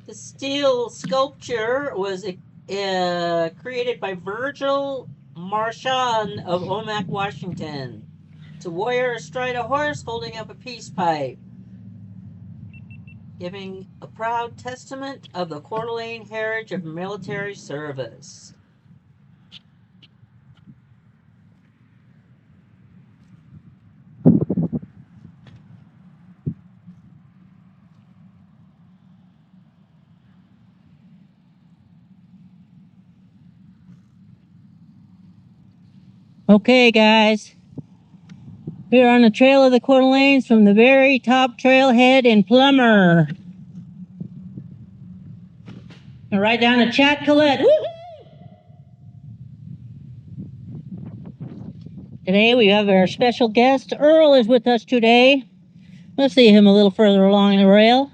The steel sculpture was created by Virgil Marchand of Omak, Washington. It's a warrior astride a horse holding up a peace pipe, giving a proud testament of the Coeur d'Alene heritage of military service. Okay, guys. We're on the trail of the Coeur d'Alene from the very top trailhead in Plummer. And right down to Chatcolet. Today we have our special guest. Earl is with us today. We'll see him a little further along the rail.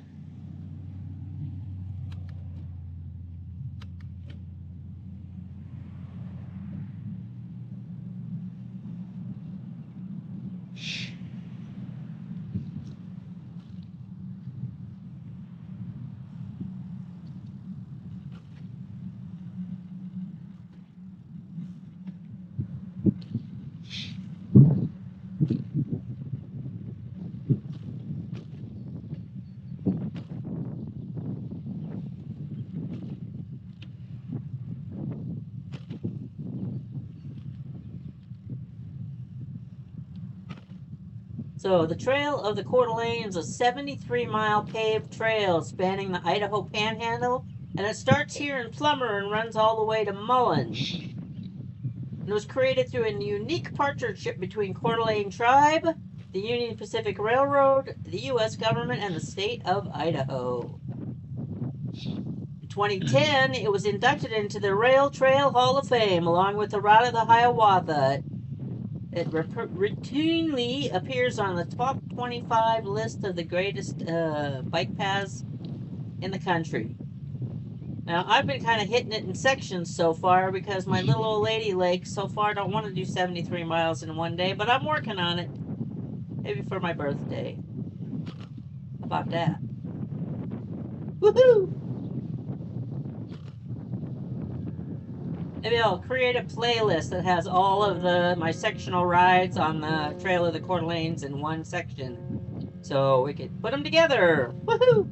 So the Trail of the Coeur d'Alene is a 73-mile paved trail spanning the Idaho Panhandle, and it starts here in Plummer and runs all the way to Mullen. It was created through a unique partnership between Coeur d'Alene Tribe, the Union Pacific Railroad, the U.S. government, and the state of Idaho. In 2010, it was inducted into the Rail Trail Hall of Fame along with the Route of the Hiawatha. It routinely appears on the top 25 list of the greatest bike paths in the country. Now, I've been kind of hitting it in sections so far because my little old lady legs so far don't want to do 73 miles in one day, but I'm working on it. Maybe for my birthday. How about that? Woohoo! Maybe I'll create a playlist that has all of my sectional rides on the Trail of the Coeur d'Alenes in one section. So we could put them together. Woohoo!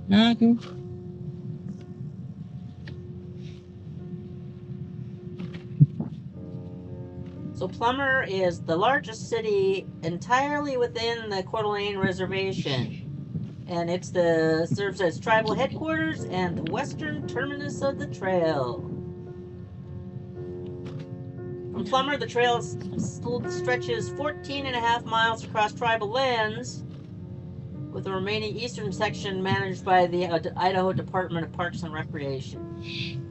Knocking. So Plummer is the largest city entirely within the Coeur d'Alene Reservation, and serves as tribal headquarters and the western terminus of the trail. From Plummer, the trail stretches 14.5 miles across tribal lands, with the remaining eastern section managed by the Idaho Department of Parks and Recreation.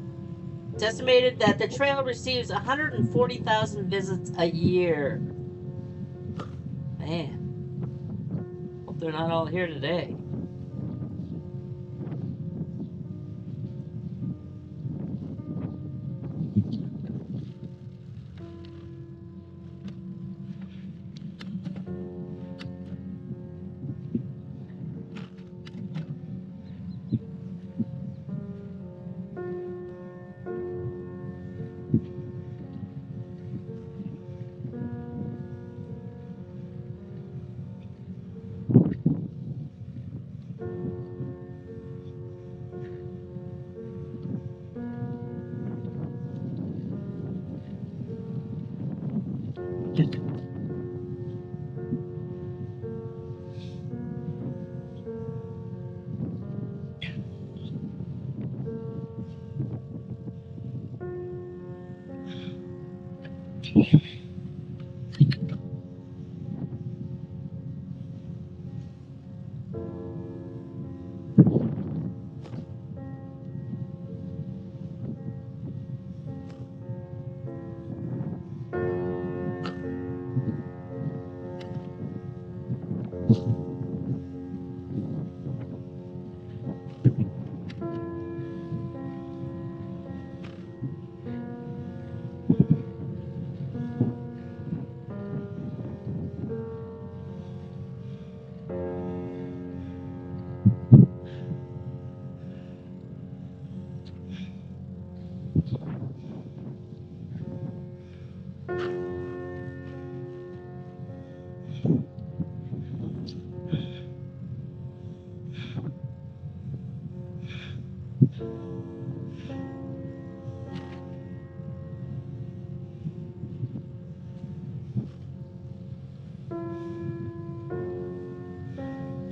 It's estimated that the trail receives 140,000 visits a year. Man, hope they're not all here today.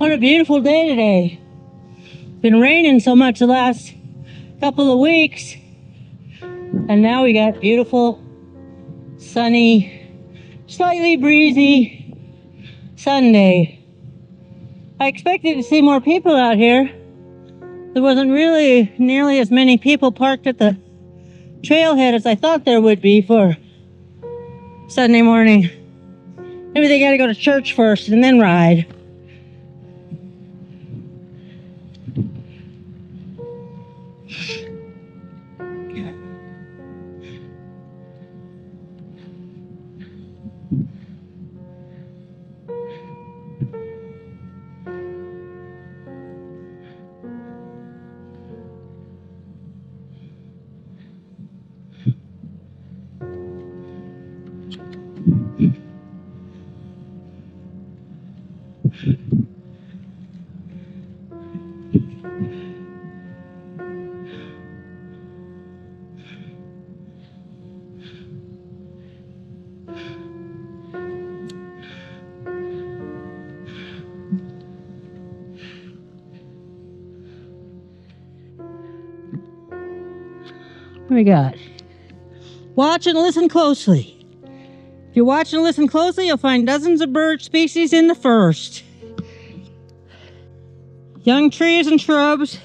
What a beautiful day today. Been raining so much the last couple of weeks, and now we got beautiful, sunny, slightly breezy Sunday. I expected to see more people out here. There wasn't really nearly as many people parked at the trailhead as I thought there would be for Sunday morning. Maybe they gotta go to church first and then ride. What do we got? Watch and listen closely. If you watch and listen closely, you'll find dozens of bird species in the forest. Young trees and shrubs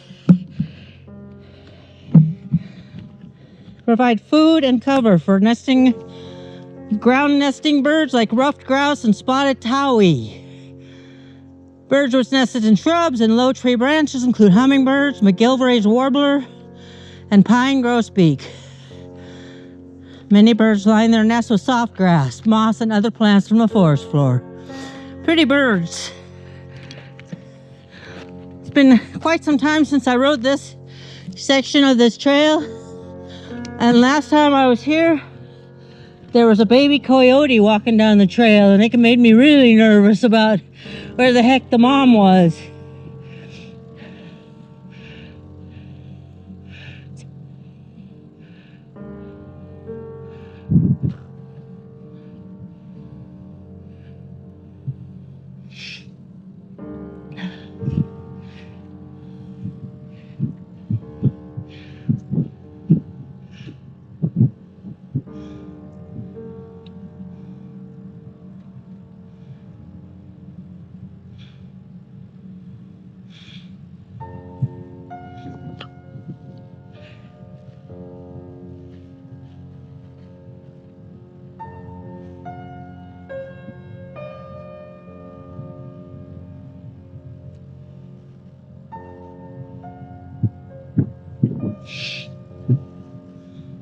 provide food and cover for ground nesting birds like ruffed grouse and spotted towhee. Birds which nested in shrubs and low tree branches include hummingbirds, McGillivray's warbler, and pine grosbeak. Many birds line their nests with soft grass, moss, and other plants from the forest floor. Pretty birds. It's been quite some time since I rode this section of this trail, and last time I was here, there was a baby coyote walking down the trail, and it made me really nervous about where the heck the mom was.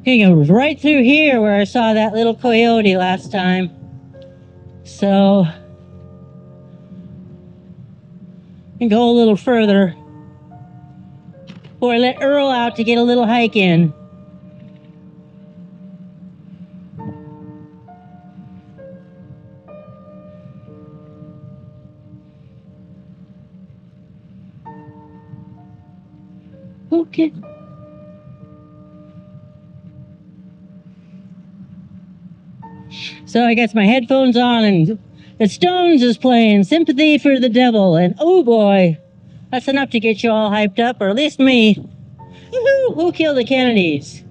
It was right through here where I saw that little coyote last time. So, I can go a little further before I let Earl out to get a little hike in. Okay. So I got my headphones on and the Stones is playing Sympathy for the Devil. And oh boy, that's enough to get you all hyped up, or at least me. Woohoo! Who killed the Kennedys?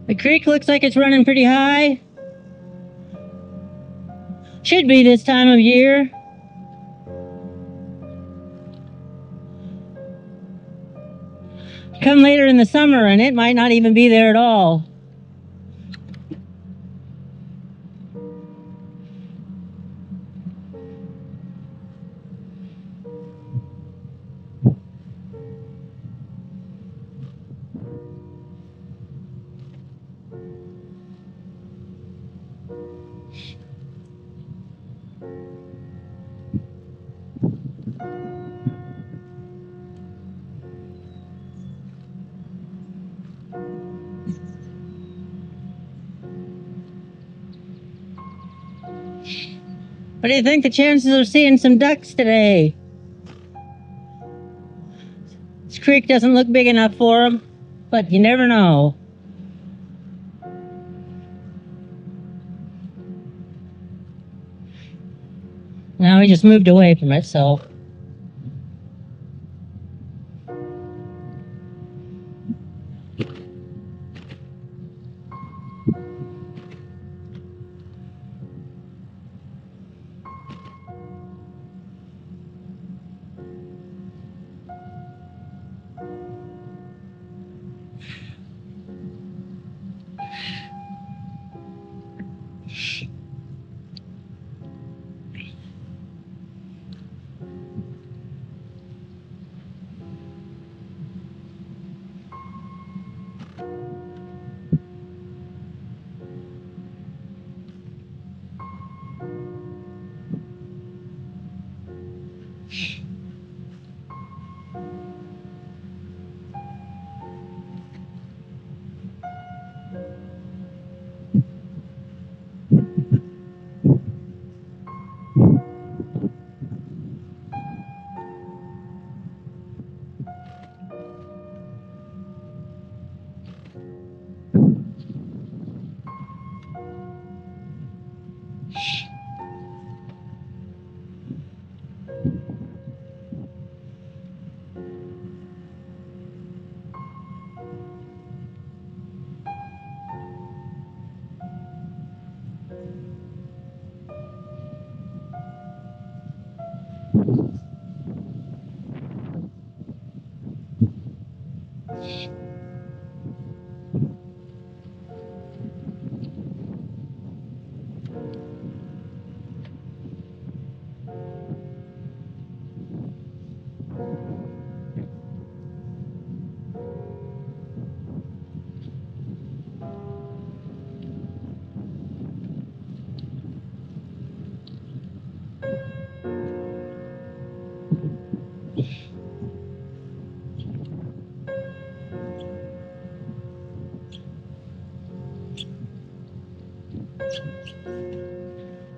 The creek looks like it's running pretty high. Should be this time of year. Come later in the summer and it might not even be there at all. What do you think the chances of seeing some ducks today? This creek doesn't look big enough for them, but you never know. Now we just moved away from it, so.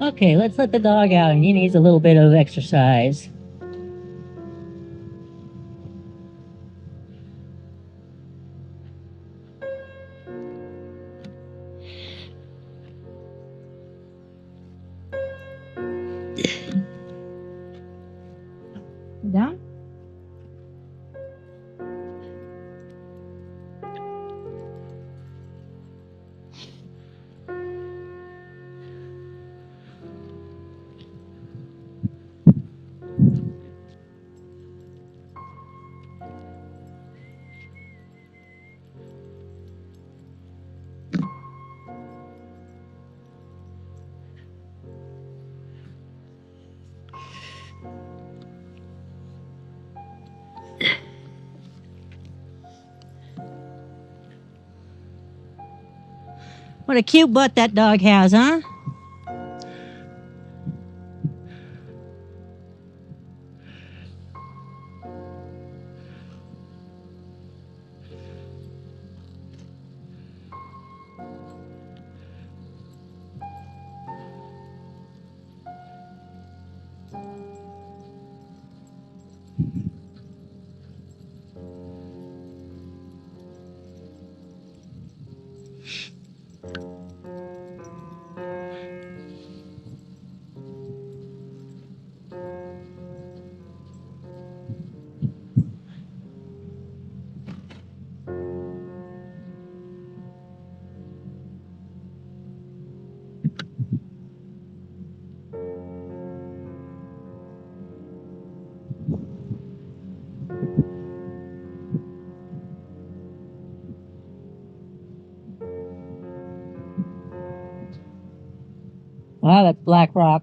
Okay, let's let the dog out. He needs a little bit of exercise. Down? What a cute butt that dog has, huh? Wow, that's black rock.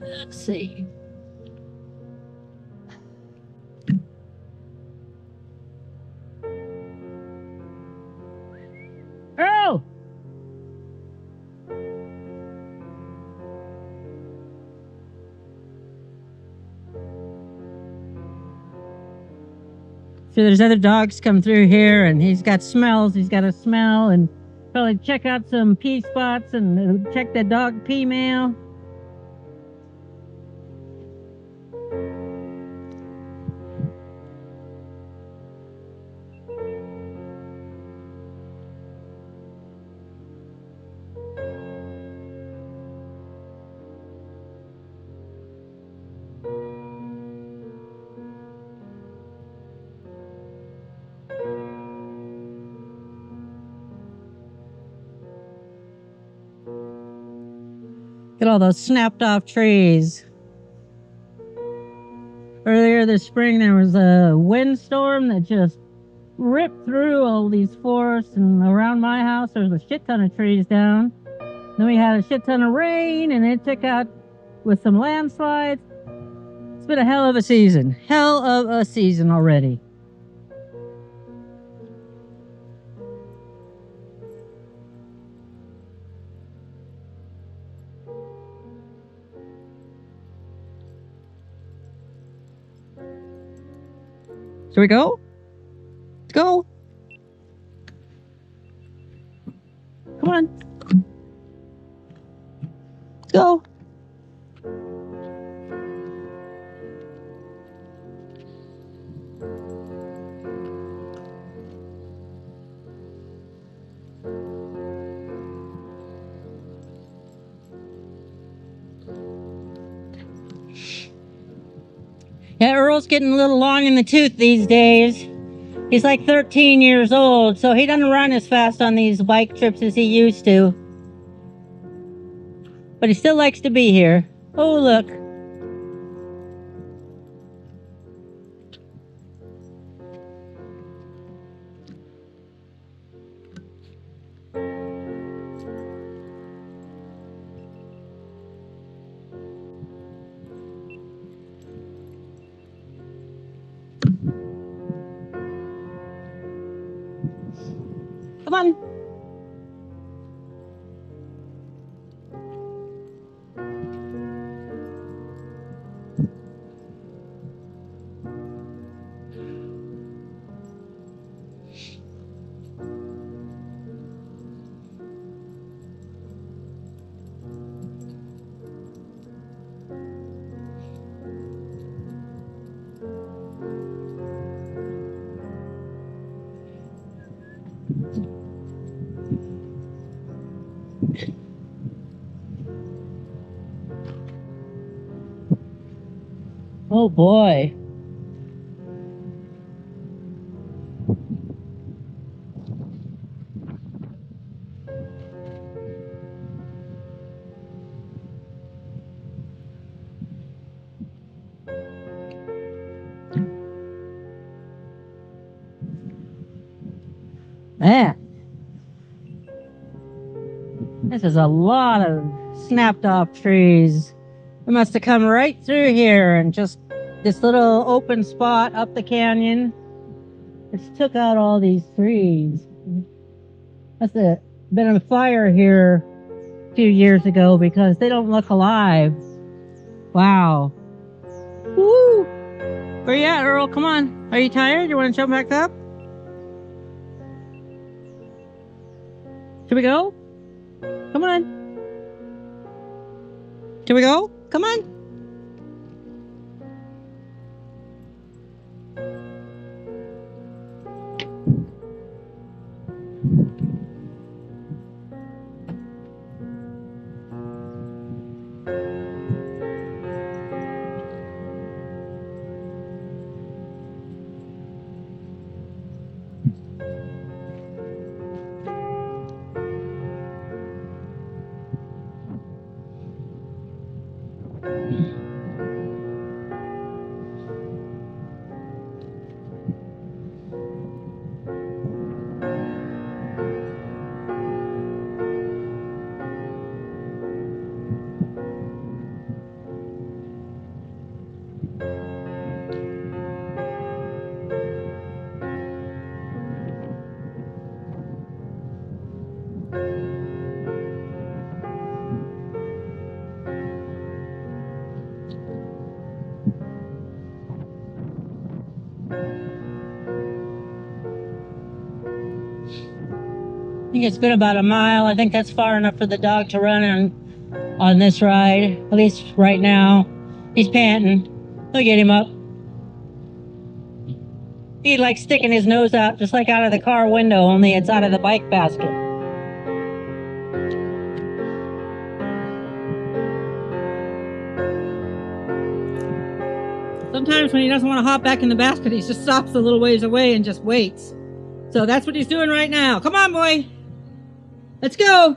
Let's see. Earl! So there's other dogs come through here, and he's got smells. He's got to smell and probably check out some pee spots and check the dog pee mail. Look at all those snapped off trees. Earlier this spring, there was a windstorm that just ripped through all these forests, and around my house, there was a shit ton of trees down. Then we had a shit ton of rain, and it took out with some landslides. It's been a hell of a season. Hell of a season already. Shall we go? Let's go. Come on. Let's go. Yeah, Earl's getting a little long in the tooth these days. He's like 13 years old, so he doesn't run as fast on these bike trips as he used to. But he still likes to be here. Oh, look. Come on. Oh boy. Man, this is a lot of snapped off trees. It must have come right through here and just this little open spot up the canyon. It's took out all these trees. Must have been a fire here a few years ago because they don't look alive. Wow. Woo! Where you at, Earl? Come on. Are you tired? You want to jump back up? Should we go? Come on. Should we go? Come on. I think it's been about a mile. I think that's far enough for the dog to run on this ride, at least right now. He's panting. We'll get him up. He likes sticking his nose out just like out of the car window, only it's out of the bike basket. Sometimes when he doesn't want to hop back in the basket, he just stops a little ways away and just waits. So that's what he's doing right now. Come on, boy. Let's go.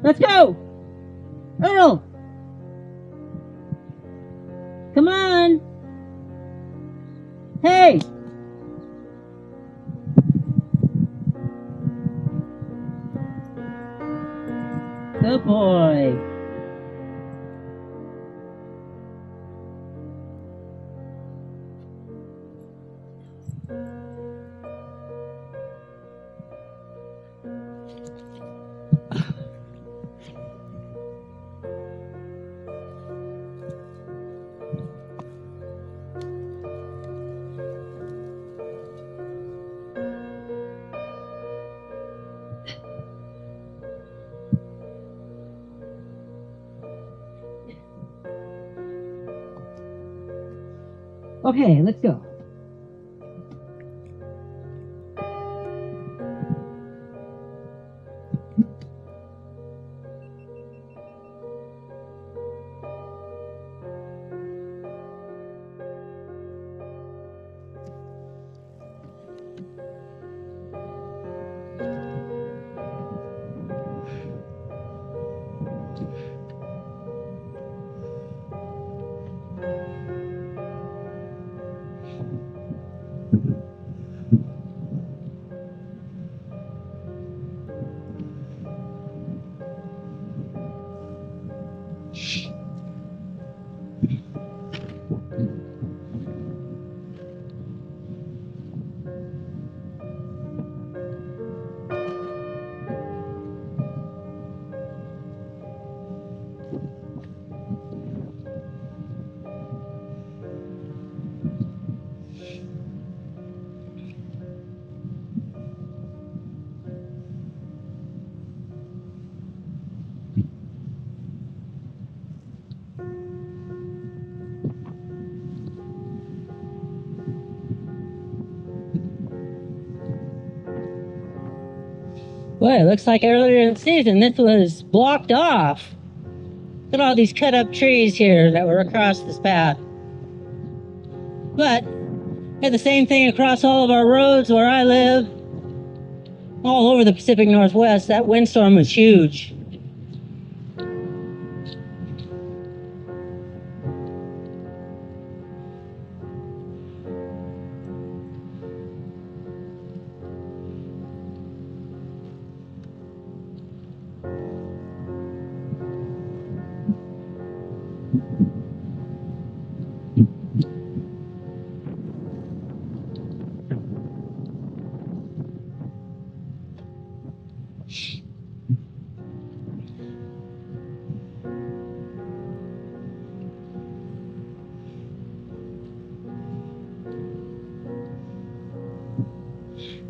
Let's go. Earl. Come on. Hey. Good boy. Okay, let's go. Boy, it looks like earlier in the season this was blocked off. Look at all these cut up trees here that were across this path. But we had the same thing across all of our roads where I live. All over the Pacific Northwest, that windstorm was huge.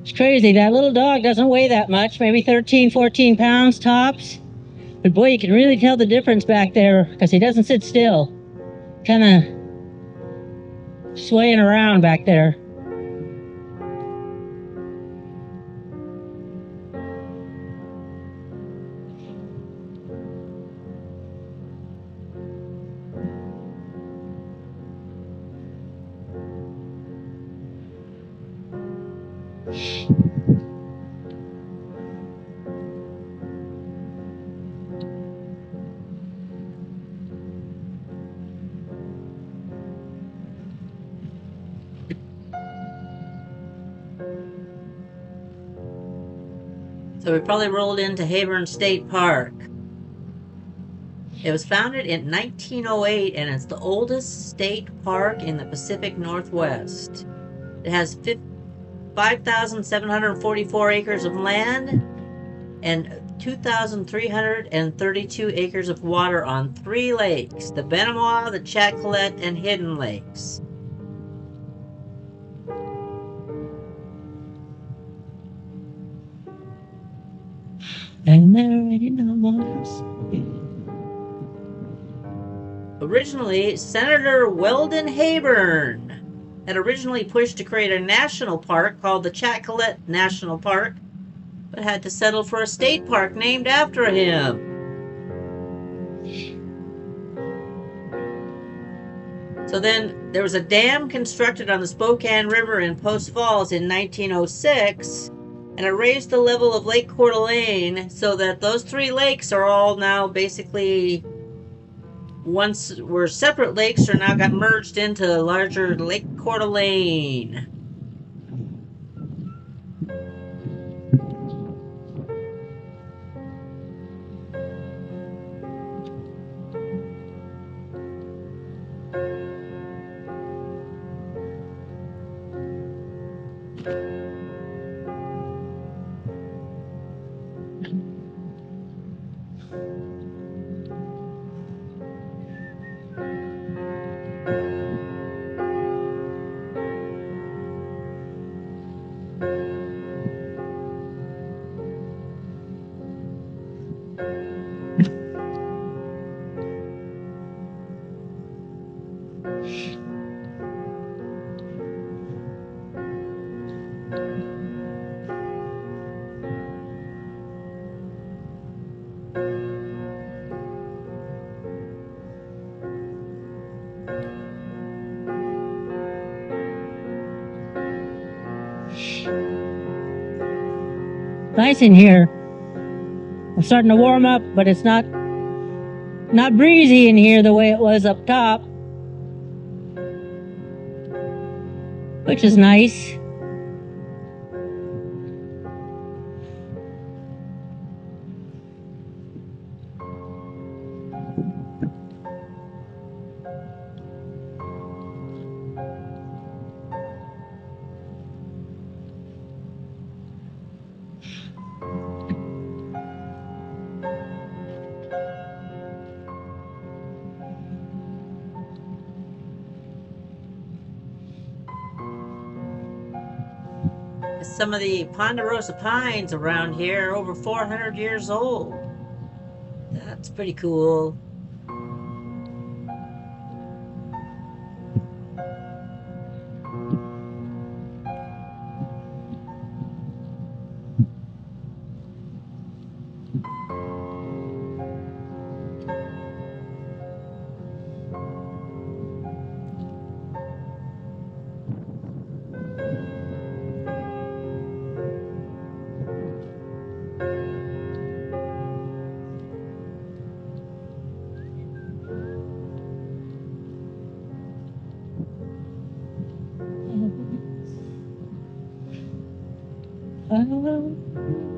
It's crazy. That little dog doesn't weigh that much, maybe 13, 14 pounds tops. But boy, you can really tell the difference back there because he doesn't sit still. Kind of swaying around back there. So we probably rolled into Hayburn State Park. It was founded in 1908 and it's the oldest state park in the Pacific Northwest. It has 5,744 acres of land and 2,332 acres of water on 3 lakes, the Benamwa, the Chatcolet, and Hidden Lakes. And there ain't no more. Originally, Senator Weldon Hayburn had originally pushed to create a national park called the Chatcolet National Park, but had to settle for a state park named after him. So then there was a dam constructed on the Spokane River in Post Falls in 1906, and it raised the level of Lake Coeur so that those 3 lakes are all now basically, once were separate lakes, are now got merged into larger Lake Coeur. Nice in here. I'm starting to warm up, but it's not breezy in here the way it was up top, which is nice. Some of the ponderosa pines around here are over 400 years old. That's pretty cool.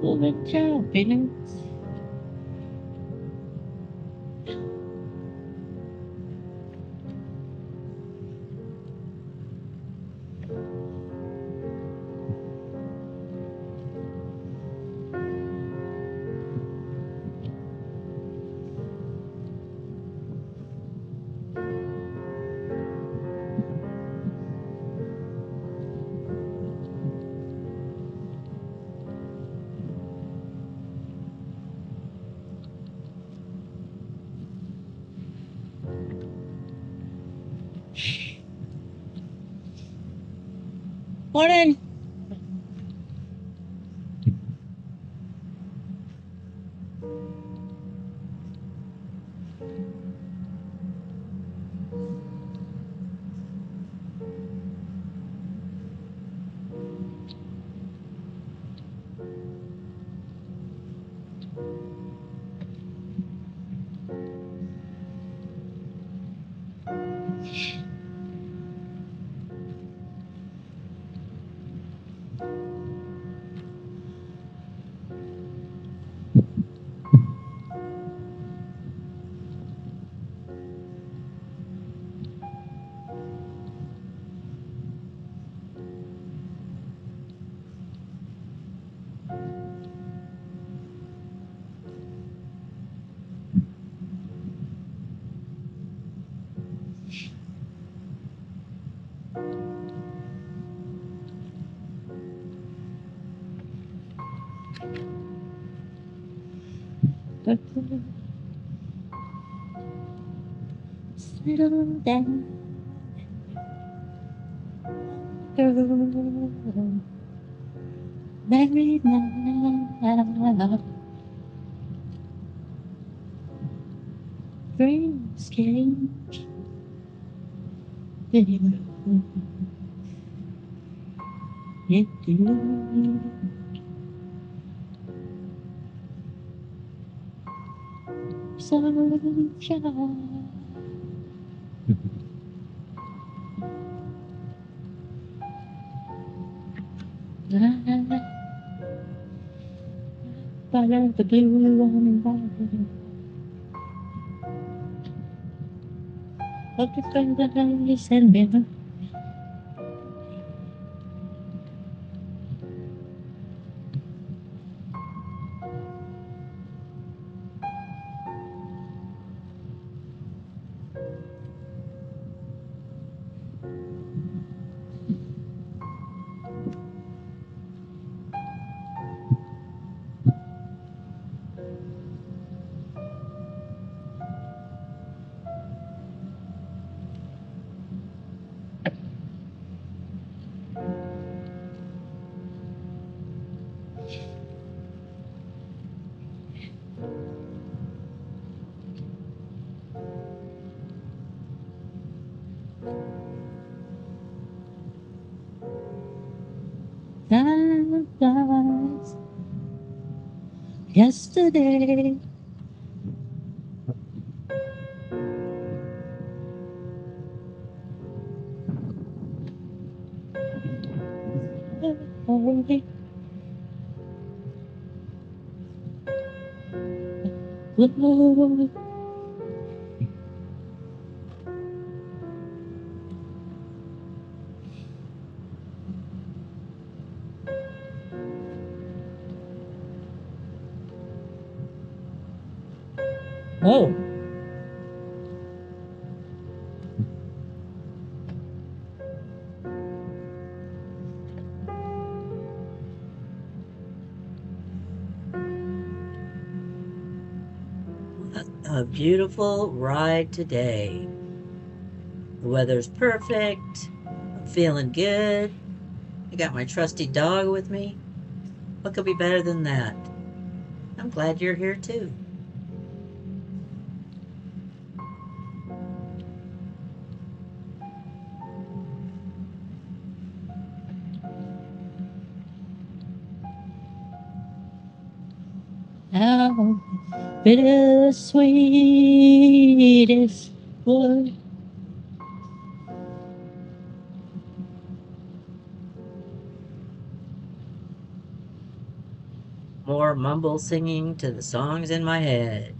Oh, the champions. Morning. Settle down, girl. Married now. Dreams change. It do. Sunshine. Follow the blue on the of the paradise and river. Time flies. Yesterday. Oh. What a beautiful ride today. The weather's perfect. I'm feeling good. I got my trusty dog with me. What could be better than that? I'm glad you're here too. How bittersweet is wood. More mumble singing to the songs in my head.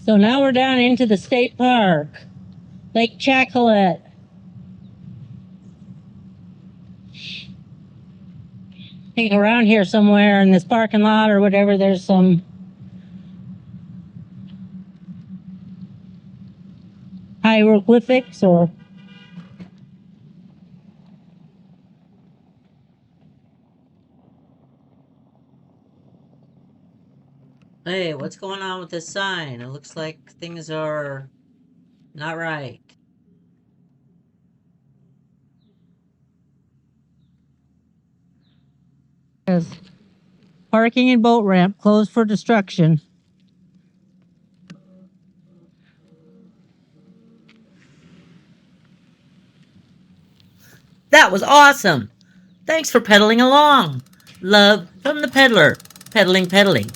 So now we're down into the state park, Lake Chatcolet. I think around here somewhere in this parking lot or whatever, there's some hieroglyphics or... Hey, what's going on with this sign? It looks like things are not right. Parking and boat ramp closed for destruction. That was awesome! Thanks for pedaling along. Love from the peddler. Pedaling, pedaling.